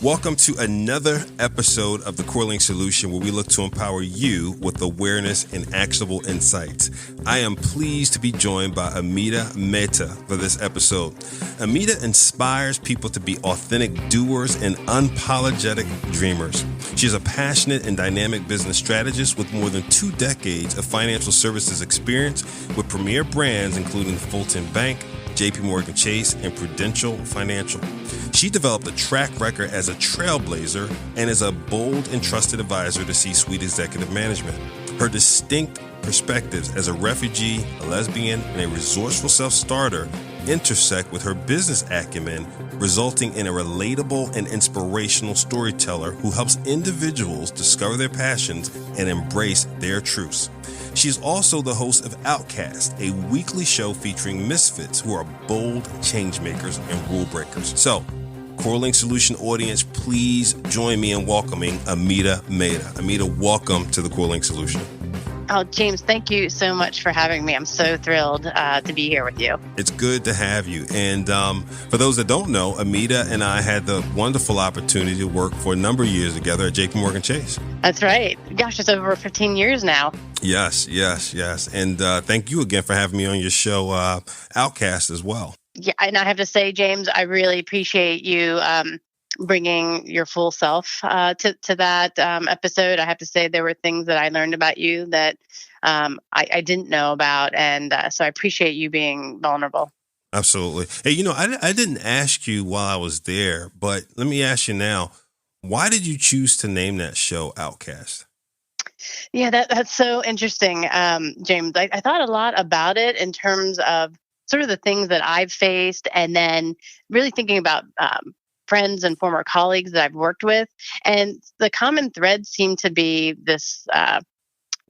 Welcome to another episode of The Quarterly Solution, where we look to empower you with awareness and actionable insights. I am pleased to be joined by Amita Mehta for this episode. Amita inspires people to be authentic doers and unapologetic dreamers. She is a passionate and dynamic business strategist with more than 2 decades of financial services experience with premier brands including Fulton Bank, JPMorgan Chase, and Prudential Financial. She developed a track record as a trailblazer and is a bold and trusted advisor to C-suite executive management. Her distinct perspectives as a refugee, a lesbian, and a resourceful self-starter intersect with her business acumen, resulting in a relatable and inspirational storyteller who helps individuals discover their passions and embrace their truths. She is also the host of Outcast, a weekly show featuring misfits who are bold changemakers and rule breakers. So, Quarterly Solution audience, please join me in welcoming Amita Mehta. Amita, welcome to the Quarterly Solution. Oh, James, thank you so much for having me. I'm so thrilled to be here with you. It's good to have you. And for those that don't know, Amita and I had the wonderful opportunity to work for a number of years together at JPMorgan Chase. That's right. Gosh, it's over 15 years now. Yes. And thank you again for having me on your show, Outcast, as well. Yeah, and I have to say, James, I really appreciate you bringing your full self to that episode. I have to say there were things that I learned about you that I didn't know about. And so I appreciate you being vulnerable. Absolutely. Hey, I didn't ask you while I was there, but let me ask you now, why did you choose to name that show Outcast? Yeah, that's so interesting, James. I thought a lot about it in terms of sort of the things that I've faced, and then really thinking about friends and former colleagues that I've worked with. And the common thread seemed to be this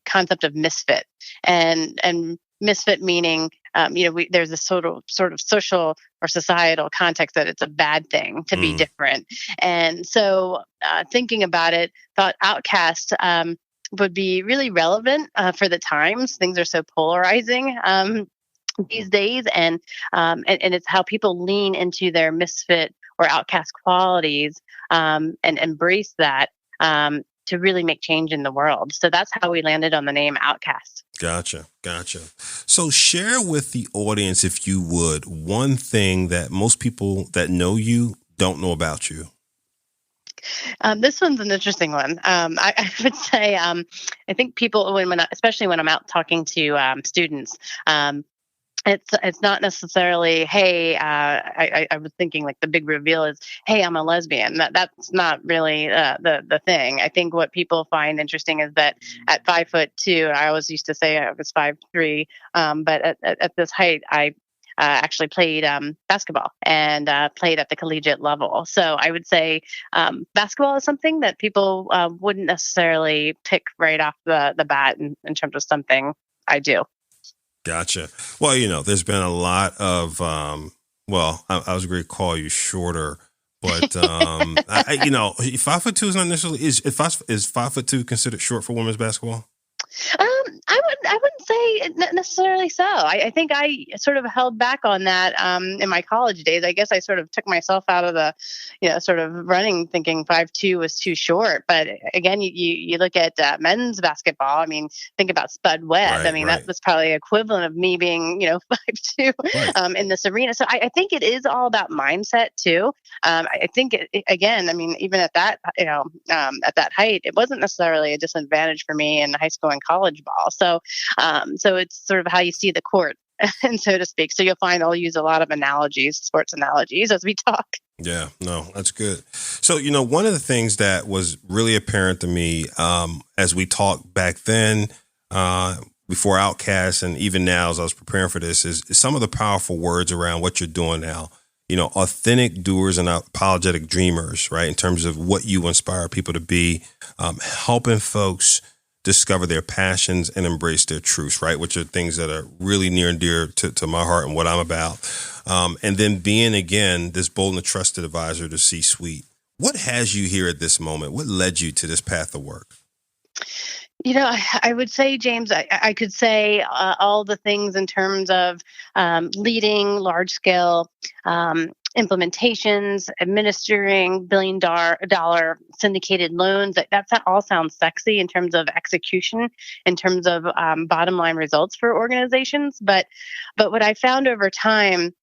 concept of misfit, and misfit meaning, there's this sort of social or societal context that it's a bad thing to be different. And so thinking about it, thought Outcast would be really relevant for the times. Things are so polarizing these days, and it's how people lean into their misfit or outcast qualities and embrace that to really make change in the world. So that's how we landed on the name Outcast. Gotcha. So share with the audience, if you would, one thing that most people that know you don't know about you. This one's an interesting one. I would say I think people, especially when I'm out talking to students, it's not necessarily, hey, I was thinking like the big reveal is, hey, I'm a lesbian. That's not really the thing. I think what people find interesting is that at 5'2", I always used to say I was 5'3", but at this height, I actually played basketball and played at the collegiate level. So I would say basketball is something that people wouldn't necessarily pick right off the bat in terms of something I do. Gotcha. Well, there's been a lot of, I was going to call you shorter, but, 5'2" is not necessarily, is 5'2" considered short for women's basketball? I wouldn't say necessarily so. I think I sort of held back on that in my college days. I guess I sort of took myself out of the, sort of running thinking 5'2" was too short. But again, you look at men's basketball. I mean, think about Spud Webb. Right. That was probably equivalent of me being, 5'2" in this arena. So I think it is all about mindset too. I think again, even at that, at that height, it wasn't necessarily a disadvantage for me in high school and college ball. So it's sort of how you see the court, and so to speak. So you'll find I'll use a lot of analogies, sports analogies, as we talk. Yeah, no, that's good. So, one of the things that was really apparent to me as we talked back then, before Outcast, and even now as I was preparing for this, is some of the powerful words around what you're doing now. Authentic doers and unapologetic dreamers, right? In terms of what you inspire people to be, helping folks discover their passions and embrace their truths, right? Which are things that are really near and dear to my heart and what I'm about. And then being, again, this bold and trusted advisor to C-suite. What has you here at this moment? What led you to this path of work? I would say, James, I could say all the things in terms of leading large scale implementations, administering billion-dollar syndicated loans. That all sounds sexy in terms of execution, in terms of bottom line results for organizations. But what I found over time,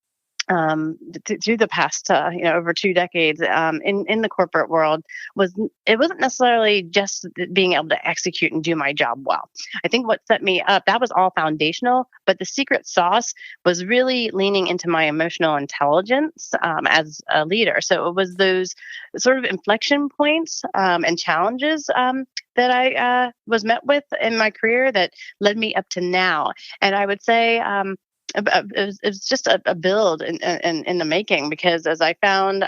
through the past over 2 decades in the corporate world, it wasn't necessarily just being able to execute and do my job well. I think what set me up, that was all foundational, but the secret sauce was really leaning into my emotional intelligence as a leader. So it was those sort of inflection points and challenges that I was met with in my career that led me up to now. And I would say it was just a build in the making, because as I found,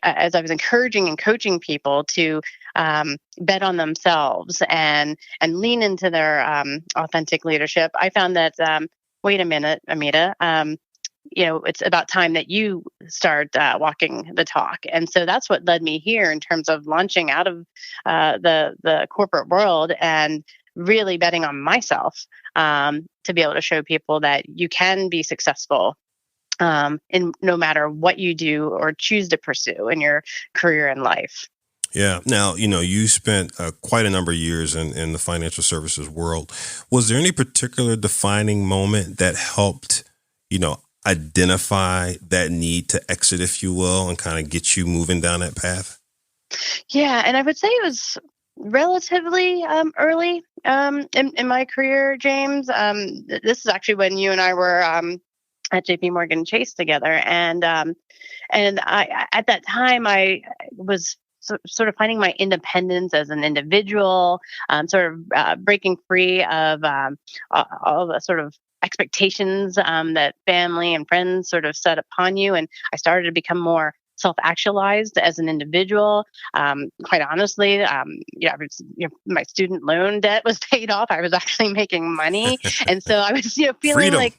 as I was encouraging and coaching people to bet on themselves and lean into their authentic leadership, I found that wait a minute, Amita, it's about time that you start walking the talk. And so that's what led me here in terms of launching out of the corporate world and really betting on myself to be able to show people that you can be successful in no matter what you do or choose to pursue in your career and life. Yeah. Now, you spent quite a number of years in the financial services world. Was there any particular defining moment that helped, identify that need to exit, if you will, and kind of get you moving down that path? Yeah. And I would say it was relatively early in my career, James. This is actually when you and I were at JPMorgan Chase together. And I, at that time, I was sort of finding my independence as an individual, sort of breaking free of all the sort of expectations that family and friends sort of set upon you. And I started to become more self-actualized as an individual. Quite honestly, my student loan debt was paid off. I was actually making money. And so I was, feeling Freedom. like,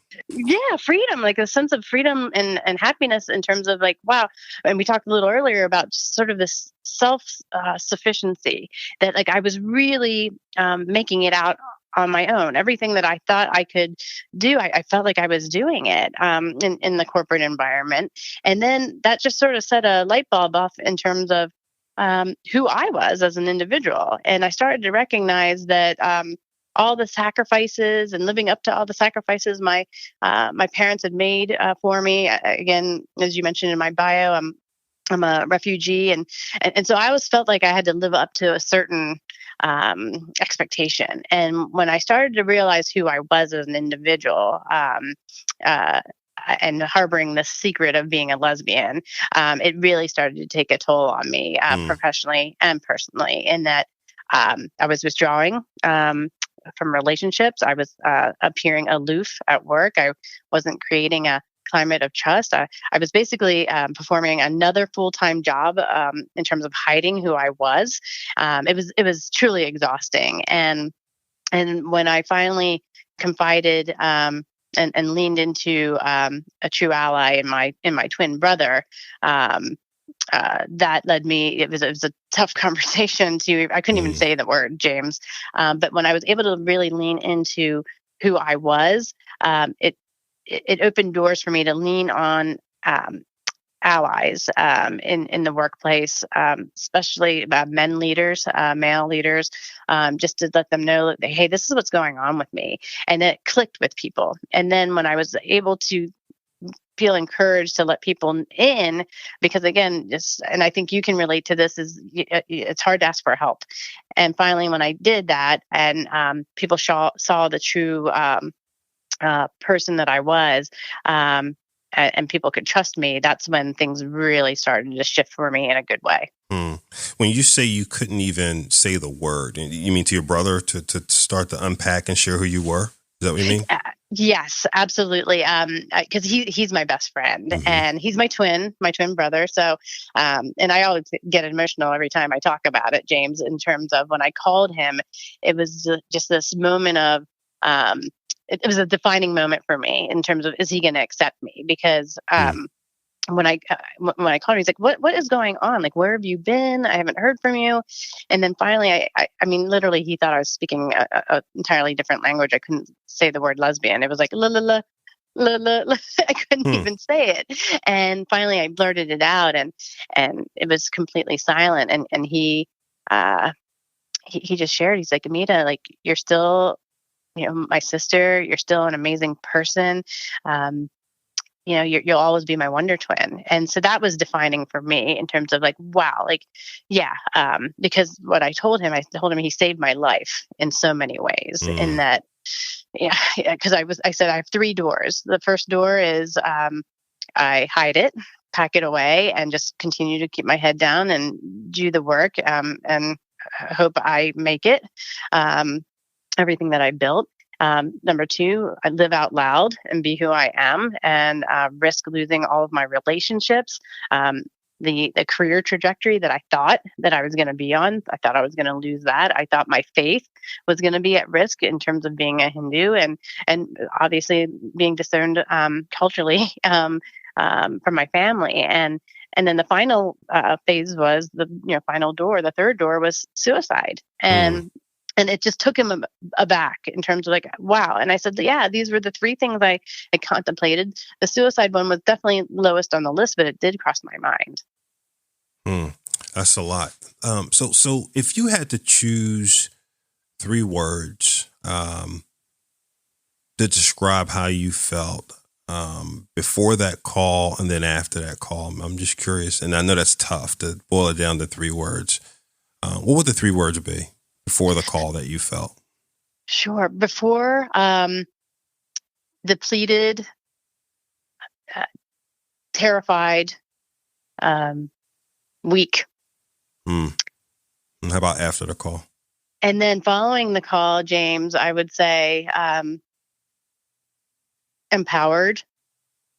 freedom, like a sense of freedom and happiness in terms of like, wow. And we talked a little earlier about sort of this self-sufficiency that like I was really making it out on my own. Everything that I thought I could do, I felt like I was doing it in the corporate environment. And then that just sort of set a light bulb off in terms of who I was as an individual. And I started to recognize that all the sacrifices and living up to all the sacrifices my parents had made for me. Again, as you mentioned in my bio, I'm a refugee, and so I always felt like I had to live up to a certain expectation. And when I started to realize who I was as an individual, and harboring the secret of being a lesbian, it really started to take a toll on me professionally and personally. In that I was withdrawing from relationships. I was appearing aloof at work. I wasn't creating a climate of trust. I was basically performing another full-time job in terms of hiding who I was. It was truly exhausting. And when I finally confided and leaned into a true ally in my twin brother, that led me. It was a tough conversation I couldn't even say the word, James. But when I was able to really lean into who I was, it opened doors for me to lean on allies in the workplace, especially men leaders, male leaders, just to let them know that, hey, this is what's going on with me. And it clicked with people. And then when I was able to feel encouraged to let people in, because again, and I think you can relate to this, is it's hard to ask for help. And finally, when I did that, and people saw the true person that I was, and people could trust me, that's when things really started to shift for me in a good way. When you say you couldn't even say the word, you mean to your brother to start to unpack and share who you were? Is that what you mean? Yes, absolutely. Because he's my best friend, and he's my twin brother. So, and I always get emotional every time I talk about it, James, in terms of when I called him, it was just this moment of, it was a defining moment for me in terms of, is he going to accept me? Because when I called him, he's like, what is going on? Like, where have you been? I haven't heard from you. And then finally, I mean, literally, he thought I was speaking a entirely different language. I couldn't say the word lesbian. It was like, la, la, la, I couldn't Hmm. even say it. And finally I blurted it out, and it was completely silent. And uh, he just shared, he's like, Amita, like, you're still, my sister, you're still an amazing person. Um, you'll always be my wonder twin. And so that was defining for me in terms of like, wow, like, yeah. Because what I told him he saved my life in so many ways in Mm. that, yeah, because I said I have three doors. The first door is, I hide it, pack it away, and just continue to keep my head down and do the work, and hope I make it. Um, Everything that I built. Number two, I live out loud and be who I am, and risk losing all of my relationships. Um, the career trajectory that I thought that I was going to be on, I thought I was going to lose that. I thought my faith was going to be at risk in terms of being a Hindu, and obviously being disowned culturally from my family. And then the final phase was the final door. The third door was suicide, Mm. and it just took him aback in terms of like, wow. And I said, yeah, these were the three things I contemplated. The suicide one was definitely lowest on the list, but it did cross my mind. Mm. That's a lot. So if you had to choose three words to describe how you felt before that call and then after that call, I'm just curious, and I know that's tough to boil it down to three words. What would the three words be before the call that you felt? Sure. Before, depleted, uh, terrified, um, weak. Mm. And how about after the call? And then following the call, James, I would say empowered,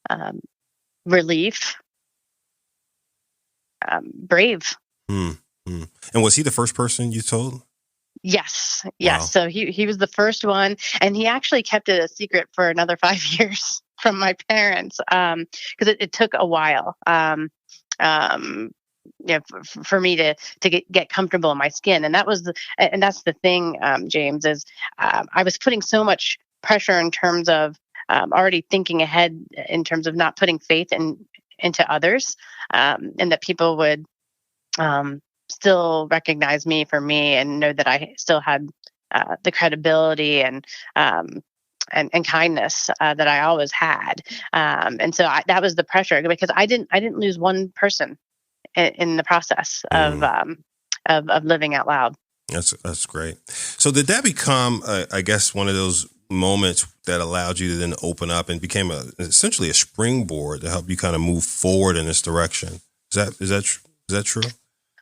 um, relief, brave. Mm. Mm. And was he the first person you told? Yes, yes. Wow. So he was the first one, and he actually kept it a secret for another 5 years from my parents, because it took a while. Um, for me to get comfortable in my skin, and that's the thing, James, is I was putting so much pressure in terms of already thinking ahead in terms of not putting faith into others, and that people would still recognize me for me and know that I still had the credibility um, and kindness that I always had. And so that was the pressure, because I didn't lose one person in the process Mm. of living out loud. That's great. So did that become, I guess, one of those moments that allowed you to then open up and became essentially a springboard to help you kind of move forward in this direction? Is that true?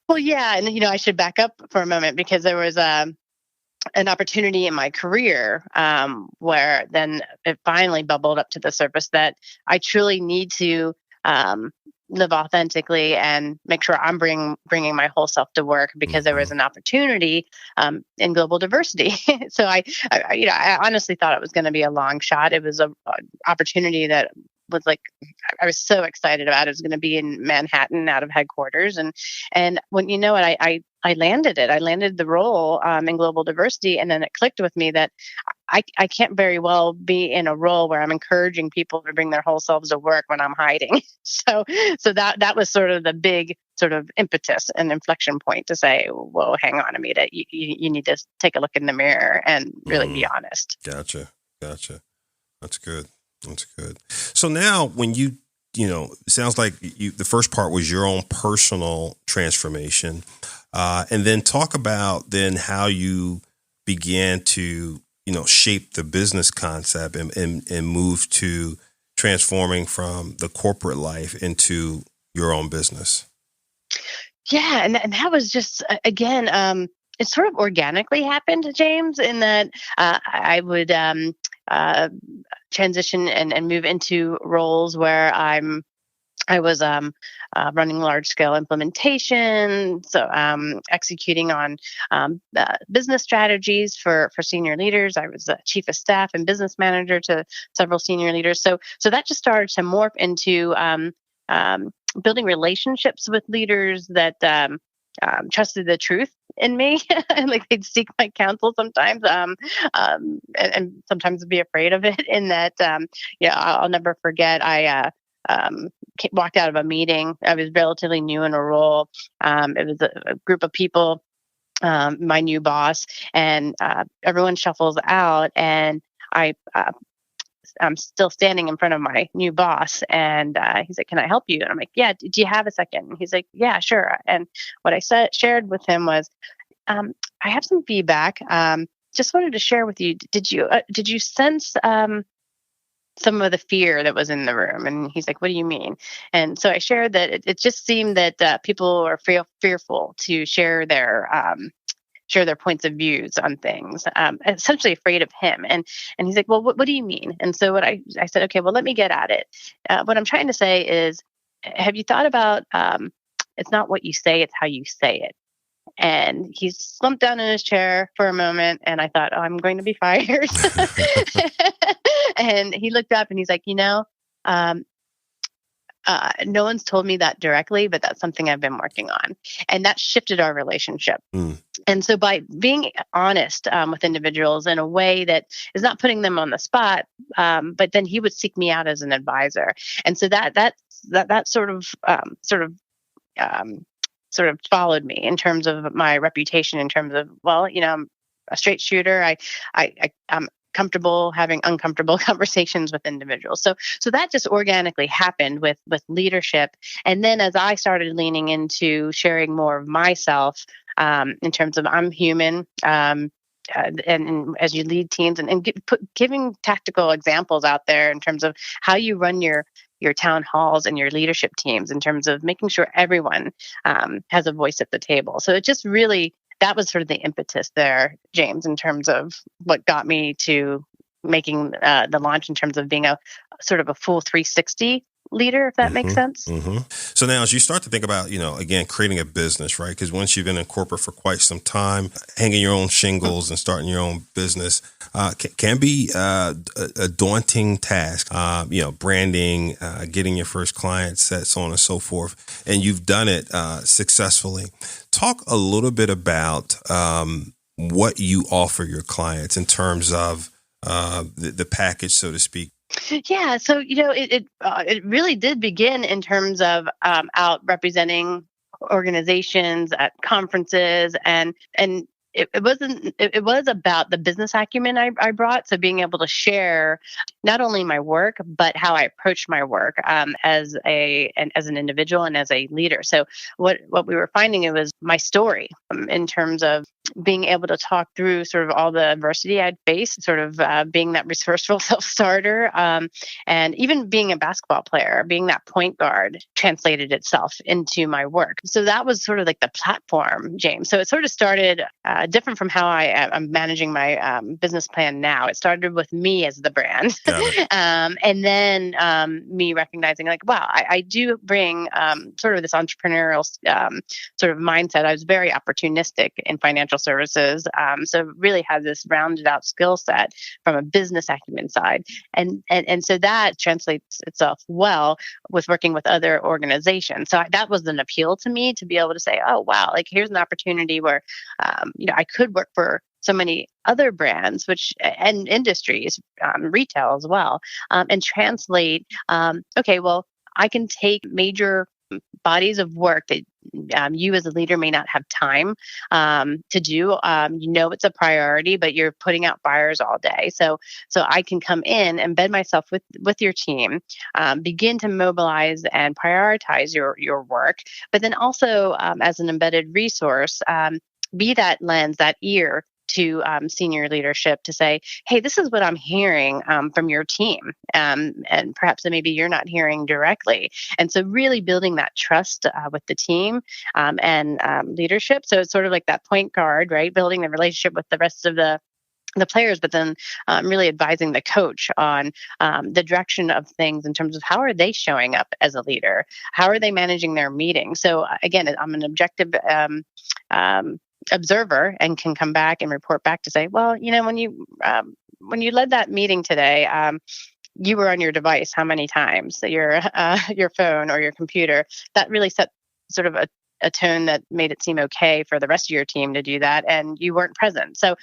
Well, yeah, and I should back up for a moment, because there was an opportunity in my career where then it finally bubbled up to the surface that I truly need to um, live authentically and make sure I'm bringing my whole self to work, because there Mm-hmm. was an opportunity in global diversity. So I honestly thought it was going to be a long shot. It was a opportunity that was like, I was so excited about it. It was going to be in Manhattan out of headquarters. And when, what, I landed it. I landed the role in global diversity. And then it clicked with me that I can't very well be in a role where I'm encouraging people to bring their whole selves to work when I'm hiding. So that was sort of the big sort of impetus and inflection point to say, whoa, hang on, Amita, you need to take a look in the mirror and really be Mm. honest. Gotcha. That's good. That's good. So now when it sounds like the first part was your own personal transformation. And then talk about then how you began to, shape the business concept and move to transforming from the corporate life into your own business. Yeah, and that was just again, it sort of organically happened, James, in that I would uh, transition and move into roles where I was running large scale implementation, so executing on business strategies for senior leaders. I was a chief of staff and business manager to several senior leaders. So that just started to morph into um, building relationships with leaders that trusted the truth in me, and like they'd seek my counsel sometimes, and sometimes be afraid of it. In that, I'll never forget. I walked out of a meeting. I was relatively new in a role. It was a group of people, my new boss, and everyone shuffles out, and I'm still standing in front of my new boss, and he's like, "Can I help you?" And I'm like, "Yeah. Do you have a second?" And he's like, "Yeah, sure." And what I shared with him was, "I have some feedback. Just wanted to share with you. Did you sense some of the fear that was in the room?" And he's like, "What do you mean?" And so I shared that it just seemed that people are fearful to share their points of views on things, essentially afraid of him. And he's like, "Well, what do you mean?" And so I said, "Okay, well, let me get at it. What I'm trying to say is, have you thought about it's not what you say, it's how you say it." And he slumped down in his chair for a moment, and I thought, "Oh, I'm going to be fired." And he looked up and he's like, um, no one's told me that directly, but that's something I've been working on. And that shifted our relationship. Mm. And so by being honest with individuals in a way that is not putting them on the spot, but then he would seek me out as an advisor. And so that sort of followed me in terms of my reputation, in terms of, well, I'm a straight shooter. I'm comfortable having uncomfortable conversations with individuals. So that just organically happened with leadership. And then as I started leaning into sharing more of myself, in terms of I'm human, and as you lead teams, and giving tactical examples out there in terms of how you run your town halls and your leadership teams, in terms of making sure everyone has a voice at the table. So it just really, that was sort of the impetus there, James, in terms of what got me to making the launch, in terms of being a sort of a full 360 leader, if that makes sense. Mm-hmm. So now as you start to think about, again, creating a business, right? Because once you've been in corporate for quite some time, hanging your own shingles and starting your own business can be a daunting task, branding, getting your first client set, so on and so forth. And you've done it successfully. Talk a little bit about what you offer your clients in terms of the package, so to speak. Yeah, so it really did begin in terms of out representing organizations at conferences, and it was about the business acumen I brought. So being able to share not only my work, but how I approach my work as an individual and as a leader. So what we were finding, it was my story, in terms of being able to talk through sort of all the adversity I'd faced, sort of being that resourceful self-starter, and even being a basketball player, being that point guard, translated itself into my work. So that was sort of like the platform, James. So it sort of started different from how I'm managing my business plan now. It started with me as the brand. And then me recognizing, like, wow, I do bring sort of this entrepreneurial sort of mindset. I was very opportunistic in financial services, so really had this rounded out skill set from a business acumen side, and so that translates itself well with working with other organizations. So that was an appeal to me, to be able to say, oh wow, like here's an opportunity where I could work for so many other brands, and industries, retail as well, and translate. Okay, well, I can take major bodies of work that you as a leader may not have time to do. It's a priority, but you're putting out fires all day. So I can come in, embed myself with your team, begin to mobilize and prioritize your work, but then also as an embedded resource, be that lens, that ear to senior leadership, to say, hey, this is what I'm hearing from your team, and perhaps maybe you're not hearing directly. And so really building that trust with the team and leadership. So it's sort of like that point guard, right? Building the relationship with the rest of the players, but then really advising the coach on the direction of things, in terms of how are they showing up as a leader? How are they managing their meetings? So again, I'm an objective observer, and can come back and report back to say, well, when you led that meeting today, you were on your device how many times? Your phone or your computer. That really set sort of a tone that made it seem okay for the rest of your team to do that, and you weren't present. So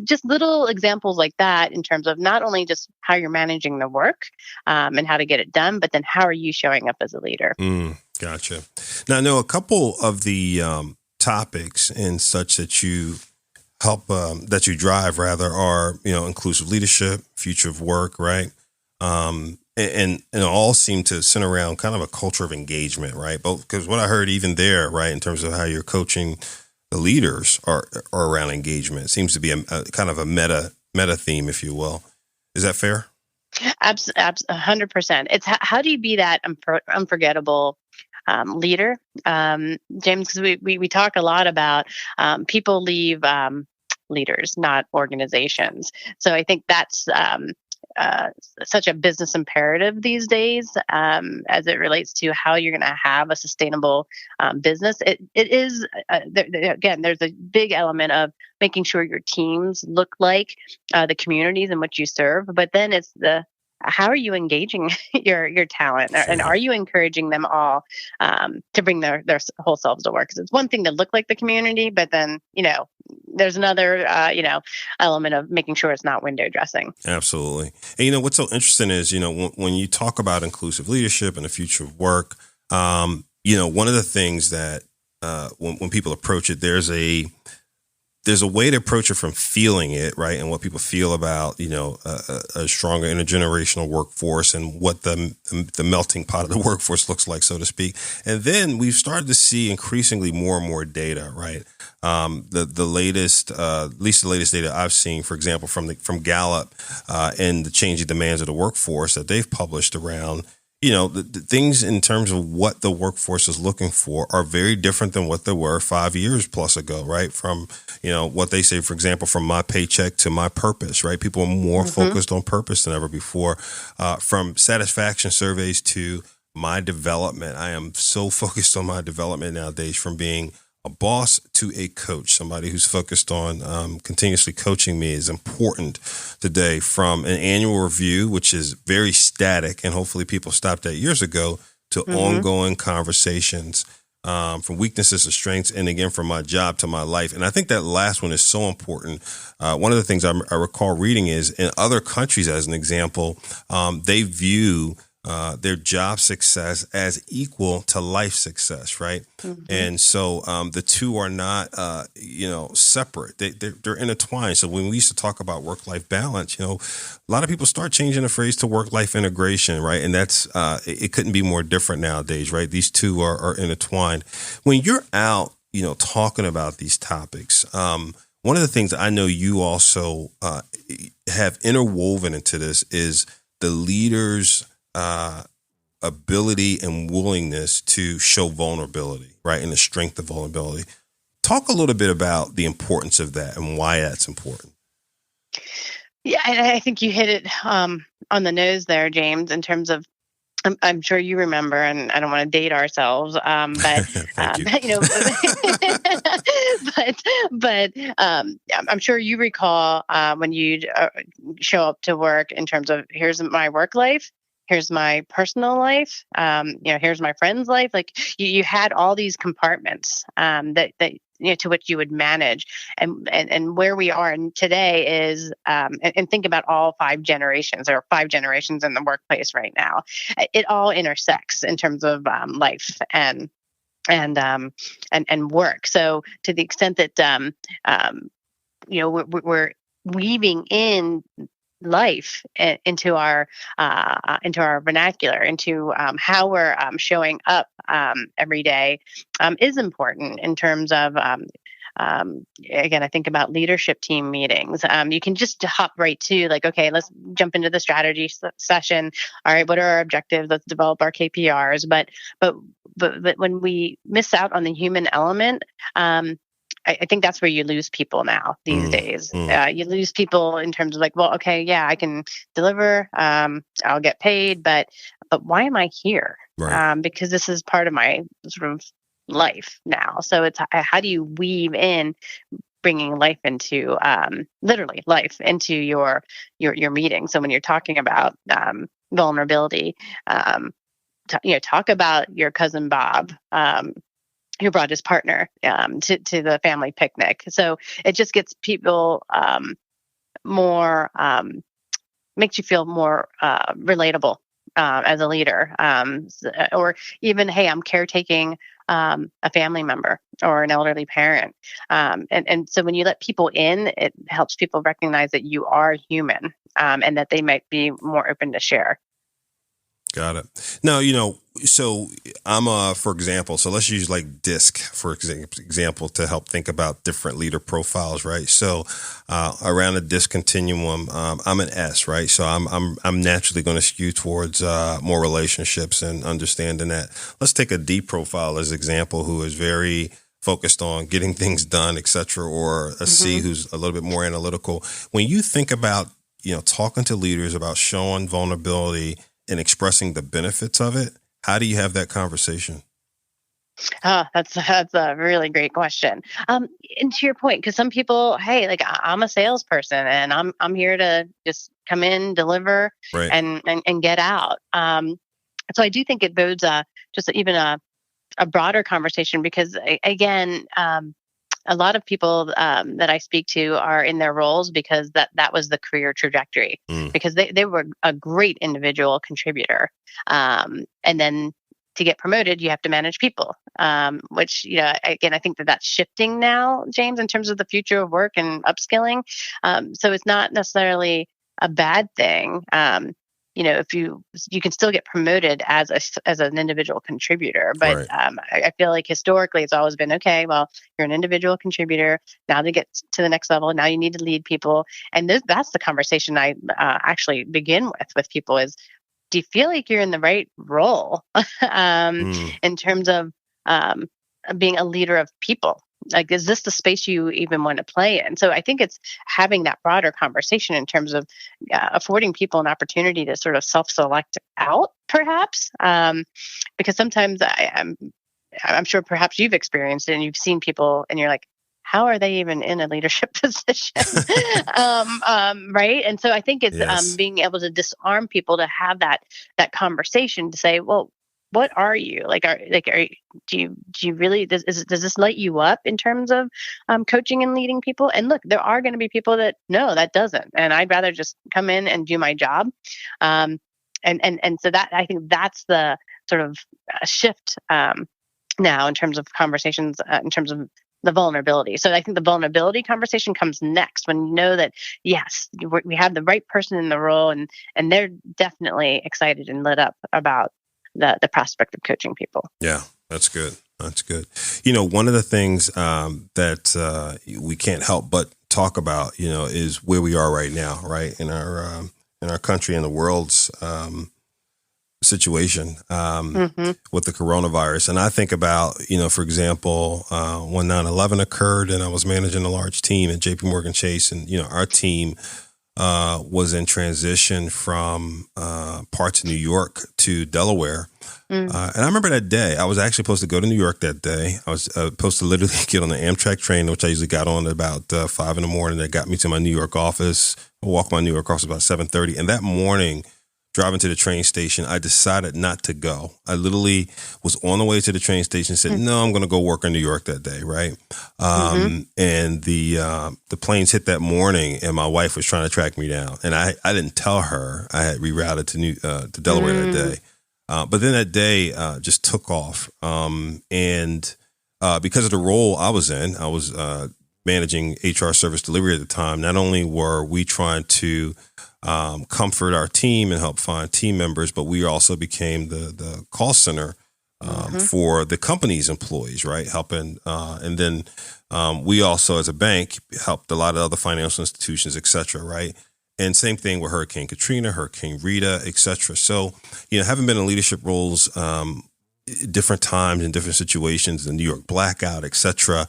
just little examples like that in terms of not only just how you're managing the work and how to get it done, but then how are you showing up as a leader? Gotcha. Now, I know a couple of the topics and such that you help that you drive rather are inclusive leadership, future of work, right? And all seem to center around kind of a culture of engagement, right? Both because what I heard even there, right, in terms of how you're coaching the leaders are around engagement. It seems to be a kind of a meta theme, if you will. Is that fair? Absolutely, 100%. It's how do you be that unforgettable leader, James? Because we talk a lot about people leave leaders, not organizations. So I think that's such a business imperative these days as it relates to how you're going to have a sustainable business. It is, again, there's a big element of making sure your teams look like the communities in which you serve, but then it's how are you engaging your talent, and are you encouraging them all to bring their whole selves to work? Because it's one thing to look like the community, but then there's another element of making sure it's not window dressing. Absolutely. And what's so interesting is when you talk about inclusive leadership and the future of work, one of the things that when people approach it, there's a way to approach it from feeling it, right? And what people feel about, a stronger intergenerational workforce and what the melting pot of the workforce looks like, so to speak. And then we've started to see increasingly more and more data, right? The latest, at least the latest data I've seen, for example, from Gallup and the changing demands of the workforce that they've published around, the things in terms of what the workforce is looking for are very different than what they were 5 years plus ago, right? From, what they say, for example, from my paycheck to my purpose, right? People are more focused on purpose than ever before. From satisfaction surveys to my development. I am so focused on my development nowadays, from being a boss to a coach. Somebody who's focused on continuously coaching me is important today. From an annual review, which is very static, and hopefully people stopped that years ago, to ongoing conversations, from weaknesses to strengths, and again, from my job to my life. And I think that last one is so important. One of the things I recall reading is in other countries, as an example, they view their job success as equal to life success, right? And so the two are not, separate. They're intertwined. So when we used to talk about work-life balance, a lot of people start changing the phrase to work-life integration, right? And that's it couldn't be more different nowadays, right? These two are intertwined. When you're out, talking about these topics, one of the things that I know you also have interwoven into this is the leaders' ability and willingness to show vulnerability, right? And the strength of vulnerability. Talk a little bit about the importance of that and why that's important. Yeah, and I think you hit it on the nose there, James, in terms of, I'm sure you remember, and I don't want to date ourselves, but I'm sure you recall when you'd show up to work in terms of, here's my work life, here's my personal life, here's my friend's life. Like you had all these compartments that to which you would manage, and where we are today is, and think about all 5 generations. There are 5 generations in the workplace right now. It all intersects in terms of life and work. So to the extent that we're weaving in life into our vernacular, into how we're showing up every day, is important in terms of again, I think about leadership team meetings. You can just hop right to, like, okay, let's jump into the strategy session. All right, what are our objectives? Let's develop our KPRs. But when we miss out on the human element, I think that's where you lose people now these days. You lose people in terms of, like, well, okay, yeah, I can deliver, I'll get paid, but why am I here? Right. Because this is part of my sort of life now. So it's how do you weave in bringing life into, literally life into your meeting. So when you're talking about vulnerability, talk about your cousin Bob. who brought his partner to the family picnic. So it just gets people more, makes you feel more relatable as a leader. Or even, hey, I'm caretaking a family member or an elderly parent. And so when you let people in, it helps people recognize that you are human, and that they might be more open to share. Got it. Now, so for example, so let's use like DISC, for example, to help think about different leader profiles, right? So around the DISC continuum, I'm an S, right? So I'm naturally going to skew towards more relationships and understanding that. Let's take a D profile as example, who is very focused on getting things done, et cetera, or a C who's a little bit more analytical. When you think about, talking to leaders about showing vulnerability and expressing the benefits of it, how do you have that conversation? That's a really great question. And to your point, because some people, hey, like I'm a salesperson and I'm here to just come in, deliver, Right. and get out. So I do think it bodes just even a broader conversation, because again, a lot of people that I speak to are in their roles because that was the career trajectory, because they were a great individual contributor. And then to get promoted, you have to manage people, which, again, I think that that's shifting now, James, in terms of the future of work and upskilling. So it's not necessarily a bad thing. If you can still get promoted as an individual contributor, but Right. I feel like historically it's always been, okay, well, you're an individual contributor. Now to get to the next level, now you need to lead people, and that's the conversation I actually begin with people is, do you feel like you're in the right role in terms of being a leader of people? Like, is this the space you even want to play in? So I think it's having that broader conversation in terms of affording people an opportunity to sort of self-select out, perhaps, because sometimes I'm sure perhaps you've experienced it and you've seen people and you're like, how are they even in a leadership position? Right. And so I think it's Yes. being able to disarm people to have that conversation to say, well, what are you like? Do you really, does this light you up in terms of coaching and leading people? And look, there are going to be people that no, that doesn't, and I'd rather just come in and do my job. And so that, I think that's the sort of shift now in terms of conversations, in terms of the vulnerability. So I think the vulnerability conversation comes next when you know that, yes, we have the right person in the role, and they're definitely excited and lit up about the prospect of coaching people. Yeah, that's good. That's good. One of the things that we can't help but talk about, is where we are right now, right, in our country and the world's situation with the coronavirus. And I think about, for example, when 9/11 occurred and I was managing a large team at JPMorgan Chase, and, our team was in transition from parts of New York to Delaware. And I remember that day. I was actually supposed to go to New York that day. I was supposed to literally get on the Amtrak train, which I usually got on at about 5 in the morning. That got me to my New York office. I walked my New York office about 7:30. And that morning, driving to the train station, I decided not to go. I literally was on the way to the train station and said, no, I'm going to go work in New York that day, right? And the planes hit that morning, and my wife was trying to track me down. And I didn't tell her I had rerouted to Delaware that day. But then that day just took off. And because of the role I was in, I was managing HR service delivery at the time. Not only were we trying to comfort our team and help find team members, but we also became the call center for the company's employees, right? Helping, and then we also, as a bank, helped a lot of other financial institutions, et cetera, right? And same thing with Hurricane Katrina, Hurricane Rita, et cetera. So, having been in leadership roles, different times in different situations, the New York blackout, et cetera,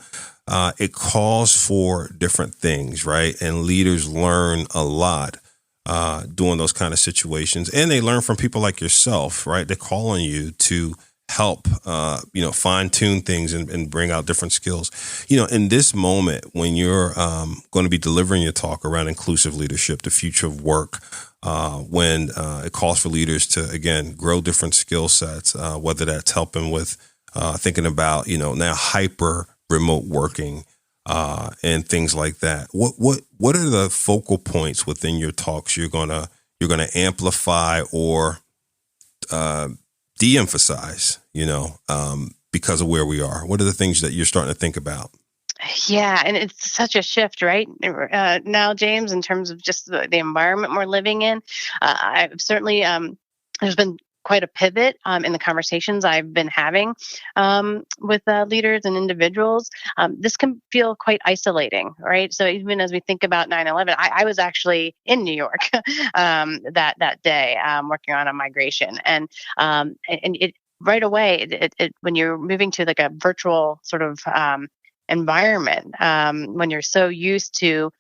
it calls for different things, right? And leaders learn a lot doing those kind of situations. And they learn from people like yourself, right? They call on you to help, fine tune things and bring out different skills. In this moment, when you're going to be delivering your talk around inclusive leadership, the future of work, when it calls for leaders to, again, grow different skill sets, whether that's helping with thinking about, now hyper remote working, and things like that. What are the focal points within your talks you're gonna amplify or de-emphasize, because of where we are? What are the things that you're starting to think about? Yeah, and it's such a shift, right? Now, James, in terms of just the environment we're living in, I've certainly there's been quite a pivot in the conversations I've been having with leaders and individuals. This can feel quite isolating, right? So even as we think about 9/11, I was actually in New York that day working on a migration, and it right away when you're moving to like a virtual sort of environment, when you're so used to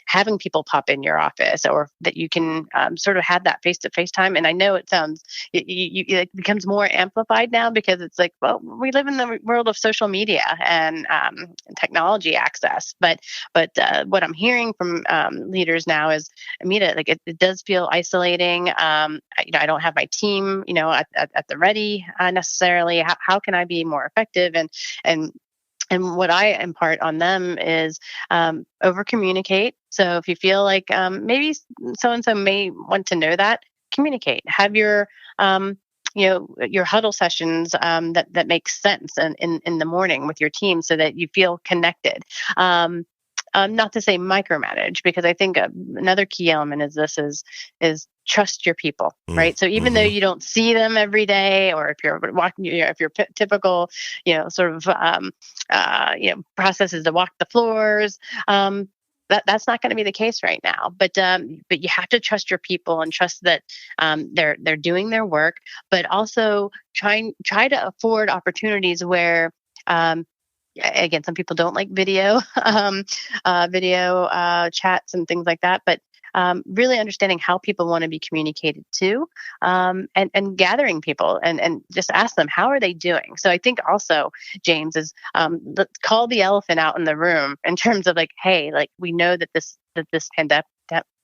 having people pop in your office, or that you can sort of have that face-to-face time. And I know it sounds, it becomes more amplified now because it's like, well, we live in the world of social media and technology access. But what I'm hearing from leaders now is, Amita, like it does feel isolating. I don't have my team, at the ready necessarily. How can I be more effective? And what I impart on them is over communicate. So if you feel like maybe so and so may want to know that, communicate. Have your your huddle sessions that makes sense in the morning with your team, so that you feel connected. Not to say micromanage, because I think another key element is trust your people, right? So even though you don't see them every day, or if you're walking, if your typical, sort of, process is to walk the floors, that's not going to be the case right now. But you have to trust your people and trust that they're doing their work, but also try to afford opportunities where. Again, some people don't like video, chats and things like that, but really understanding how people want to be communicated to, and gathering people and just ask them, how are they doing? So I think also, James, is let's call the elephant out in the room in terms of like, hey, like we know that this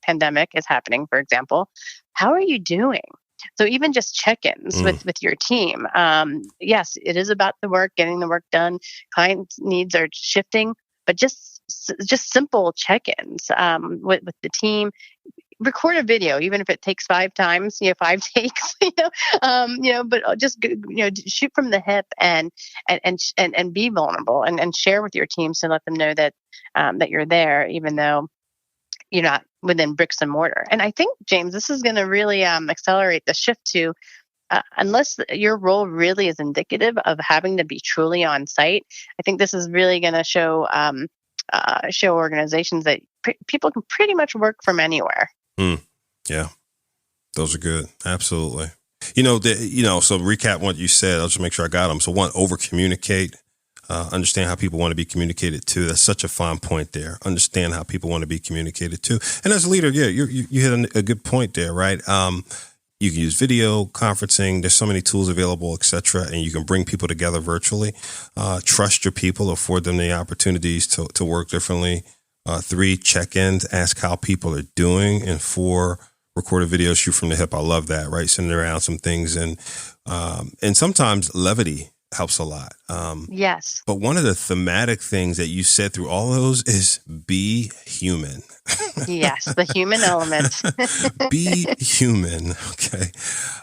pandemic is happening, for example. How are you doing? So even just check-ins with your team. Yes, it is about the work, getting the work done. Client needs are shifting, but just simple check-ins with the team. Record a video, even if it takes 5 times, 5 takes, but just shoot from the hip and be vulnerable and share with your team, to let them know that that you're there, even though you're not within bricks and mortar. And I think, James, this is going to really accelerate the shift to, unless your role really is indicative of having to be truly on site, I think this is really going to show organizations that people can pretty much work from anywhere. Yeah, those are good. Absolutely. So recap what you said. I'll just make sure I got them. So one, over communicate. Understand how people want to be communicated to. That's such a fine point there. Understand how people want to be communicated to. And as a leader, yeah, you hit a good point there, right? You can use video conferencing. There's so many tools available, et cetera, and you can bring people together virtually. Trust your people, afford them the opportunities to work differently. 3, check-ins, ask how people are doing. And 4, record a video, shoot from the hip. I love that, right? Sending around some things. And sometimes levity helps a lot. Yes. But one of the thematic things that you said through all those is be human. Yes, the human element. Be human. Okay.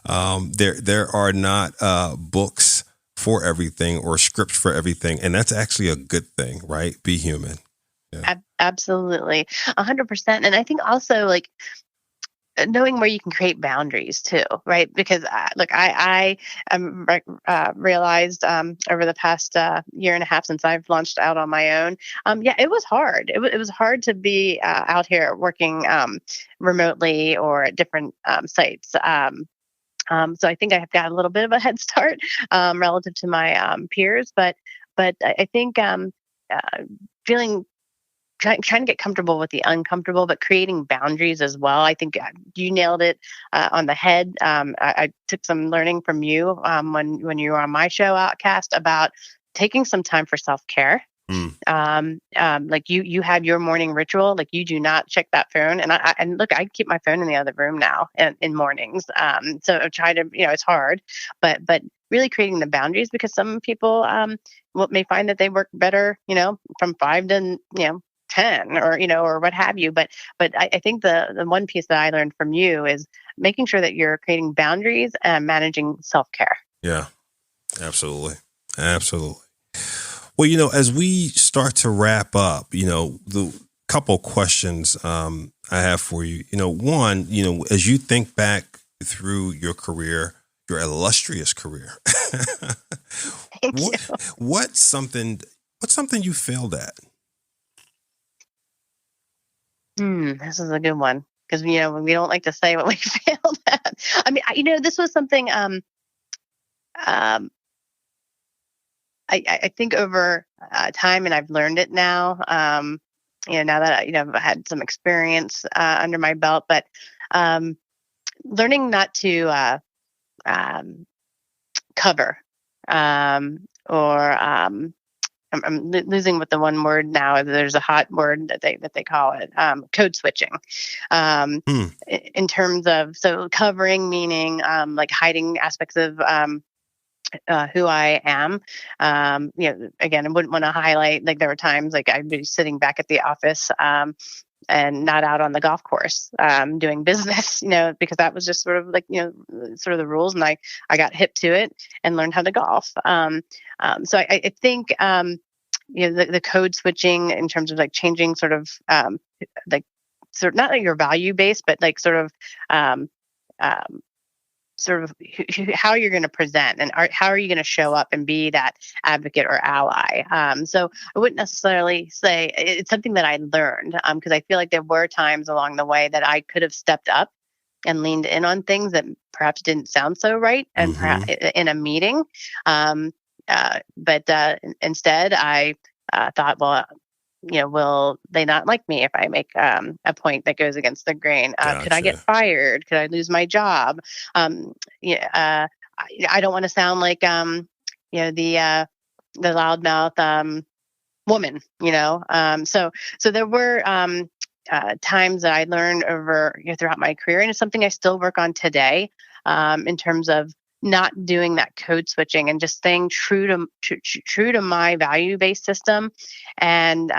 There are not books for everything or scripts for everything. And that's actually a good thing, right? Be human. Yeah. Absolutely. 100%. And I think also, like, knowing where you can create boundaries too, right? Because I realized over the past year and a half since I've launched out on my own, it was hard. It was hard to be out here working remotely or at different sites. So I think I have got a little bit of a head start relative to my peers, but I think feeling. Trying to get comfortable with the uncomfortable, but creating boundaries as well. I think you nailed it on the head. I took some learning from you when you were on my show, Outcast, about taking some time for self-care. Like you have your morning ritual. Like you do not check that phone. And I keep my phone in the other room now in mornings. So I try to, it's hard, but really creating the boundaries, because some people may find that they work better, from 5 to 10, or what have you. But I think the one piece that I learned from you is making sure that you're creating boundaries and managing self-care. Yeah, absolutely. Absolutely. Well, as we start to wrap up, the couple questions I have for you. One, as you think back through your career, your illustrious career, Thank you. what's something you failed at? This is a good one, because we don't like to say what we failed at. I mean, this was something. I think over time, and I've learned it now. Now that I've had some experience under my belt, but learning not to cover, or I'm losing what the one word now. There's a hot word that they call it, code switching. In terms of, so covering, meaning like hiding aspects of who I am. Again, I wouldn't want to highlight, like, there were times like I'd be sitting back at the office and not out on the golf course doing business, because that was just sort of like, sort of the rules. And I got hip to it and learned how to golf. So I think, the code switching in terms of like changing sort of like, sort of not like your value base, but like sort of how you're going to present, and how are you going to show up and be that advocate or ally. So I wouldn't necessarily say it's something that I learned, because I feel like there were times along the way that I could have stepped up and leaned in on things that perhaps didn't sound so right, and perhaps in a meeting. But instead I thought, well, will they not like me if I make a point that goes against the grain? Gotcha. Could I get fired? Could I lose my job? I don't want to sound like the loudmouth woman. So there were times that I learned over throughout my career, and it's something I still work on today, in terms of not doing that code switching and just staying true to my value-based system, and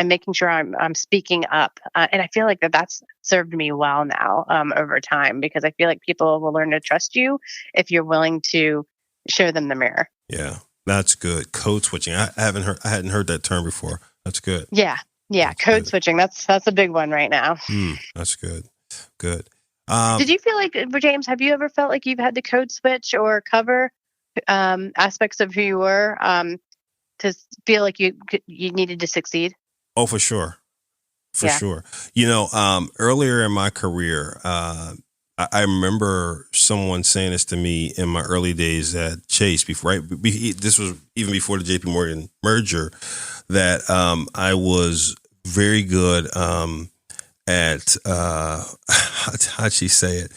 making sure I'm speaking up. And I feel like that's served me well now over time, because I feel like people will learn to trust you if you're willing to show them the mirror. Yeah, that's good. Code switching. I hadn't heard that term before. That's good. Yeah. That's code good. Switching. That's a big one right now. That's good. Good. Did you feel like, James, have you ever felt like you've had to code switch or cover aspects of who you were to feel like you needed to succeed? Oh, for sure. For sure. Earlier in my career, I remember someone saying this to me in my early days at Chase, this was even before the JPMorgan merger, that I was very good at how'd she say it?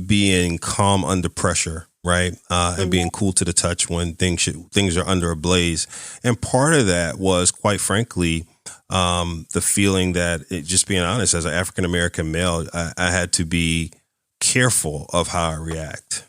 Being calm under pressure, right? And being cool to the touch when things are under a blaze. And part of that was, quite frankly, the feeling that, just being honest, as an African American male, I had to be careful of how I react.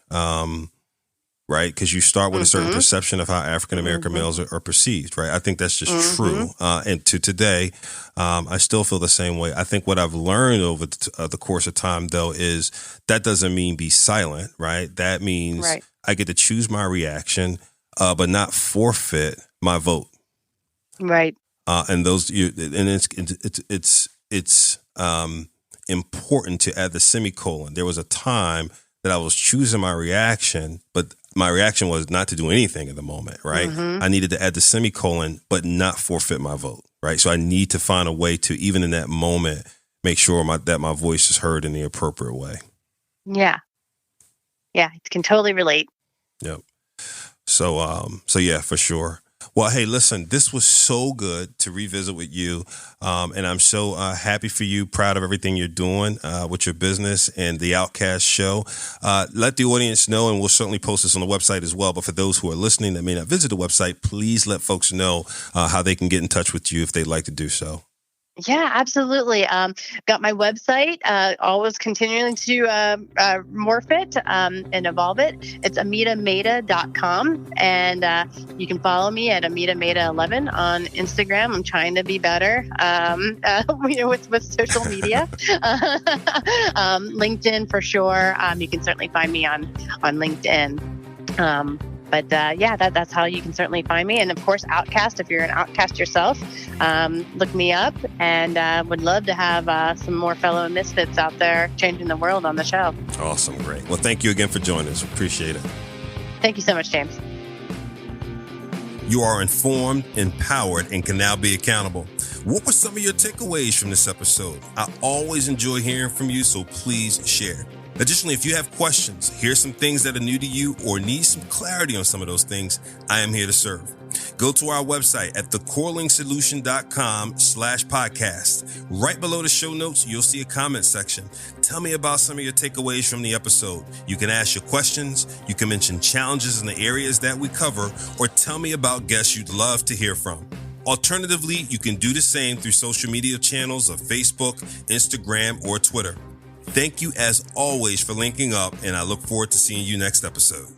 Right? Because you start with a certain perception of how African American males are perceived, right? I think that's just true. And to today, I still feel the same way. I think what I've learned over the course of time, though, is that doesn't mean be silent, right? That means I get to choose my reaction, but not forfeit my vote. Right. And it's important to add the semicolon. There was a time that I was choosing my reaction, but my reaction was not to do anything at the moment, right? I needed to add the semicolon, but not forfeit my vote, right? So I need to find a way to, even in that moment, make sure that my voice is heard in the appropriate way. Yeah. Yeah, I can totally relate. Yep. So yeah, for sure. Well, hey, listen, this was so good to revisit with you. And I'm so happy for you, proud of everything you're doing with your business and the Outcast show. Let the audience know, and we'll certainly post this on the website as well. But for those who are listening that may not visit the website, please let folks know how they can get in touch with you if they'd like to do so. Yeah, absolutely. Got my website, always continuing to morph it and evolve it. It's amitamehta.com. And you can follow me at Amita Mehta 11 on Instagram. I'm trying to be better with social media. LinkedIn for sure. You can certainly find me on LinkedIn. That's how you can certainly find me. And of course, Outcast, if you're an Outcast yourself, look me up, and would love to have some more fellow misfits out there changing the world on the show. Awesome. Great. Well, thank you again for joining us. Appreciate it. Thank you so much, James. You are informed, empowered, and can now be accountable. What were some of your takeaways from this episode? I always enjoy hearing from you, so please share. Additionally, if you have questions, here's some things that are new to you, or need some clarity on some of those things, I am here to serve. Go to our website at thecorelingsolution.com/podcast. Right below the show notes, you'll see a comment section. Tell me about some of your takeaways from the episode. You can ask your questions, you can mention challenges in the areas that we cover, or tell me about guests you'd love to hear from. Alternatively, you can do the same through social media channels of Facebook, Instagram, or Twitter. Thank you as always for linking up, and I look forward to seeing you next episode.